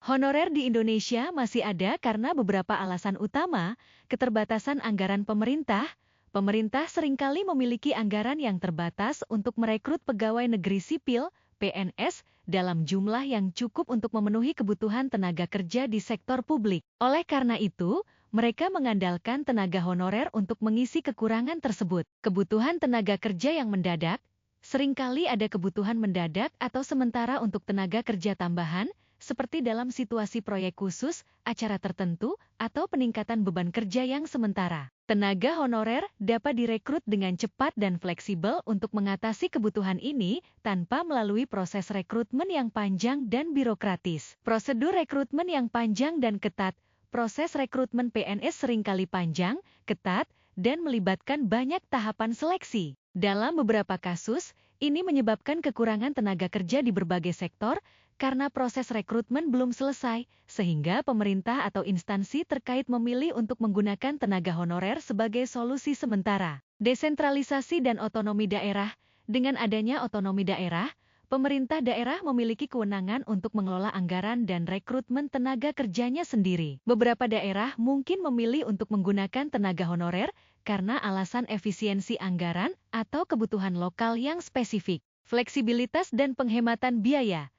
Honorer di Indonesia masih ada karena beberapa alasan utama, keterbatasan anggaran pemerintah. Pemerintah seringkali memiliki anggaran yang terbatas untuk merekrut pegawai negeri sipil, PNS, dalam jumlah yang cukup untuk memenuhi kebutuhan tenaga kerja di sektor publik. Oleh karena itu, mereka mengandalkan tenaga honorer untuk mengisi kekurangan tersebut. Kebutuhan tenaga kerja yang mendadak, seringkali ada kebutuhan mendadak atau sementara untuk tenaga kerja tambahan, seperti dalam situasi proyek khusus, acara tertentu, atau peningkatan beban kerja yang sementara. Tenaga honorer dapat direkrut dengan cepat dan fleksibel untuk mengatasi kebutuhan ini tanpa melalui proses rekrutmen yang panjang dan birokratis. Prosedur rekrutmen yang panjang dan ketat. Proses rekrutmen PNS seringkali panjang, ketat, dan melibatkan banyak tahapan seleksi. Dalam beberapa kasus, ini menyebabkan kekurangan tenaga kerja di berbagai sektor, karena proses rekrutmen belum selesai, sehingga pemerintah atau instansi terkait memilih untuk menggunakan tenaga honorer sebagai solusi sementara. Desentralisasi dan otonomi daerah. Dengan adanya otonomi daerah, pemerintah daerah memiliki kewenangan untuk mengelola anggaran dan rekrutmen tenaga kerjanya sendiri. Beberapa daerah mungkin memilih untuk menggunakan tenaga honorer karena alasan efisiensi anggaran atau kebutuhan lokal yang spesifik. Fleksibilitas dan penghematan biaya.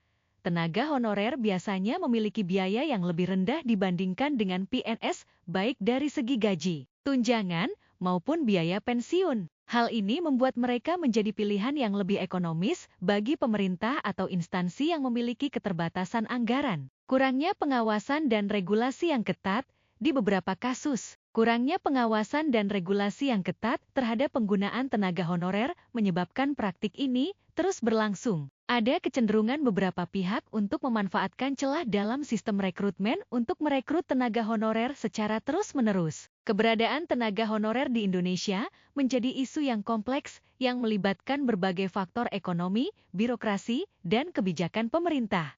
Tenaga honorer biasanya memiliki biaya yang lebih rendah dibandingkan dengan PNS, baik dari segi gaji, tunjangan, maupun biaya pensiun. Hal ini membuat mereka menjadi pilihan yang lebih ekonomis bagi pemerintah atau instansi yang memiliki keterbatasan anggaran. Kurangnya pengawasan dan regulasi yang ketat. Di beberapa kasus, kurangnya pengawasan dan regulasi yang ketat terhadap penggunaan tenaga honorer menyebabkan praktik ini terus berlangsung. Ada kecenderungan beberapa pihak untuk memanfaatkan celah dalam sistem rekrutmen untuk merekrut tenaga honorer secara terus-menerus. Keberadaan tenaga honorer di Indonesia menjadi isu yang kompleks yang melibatkan berbagai faktor ekonomi, birokrasi, dan kebijakan pemerintah.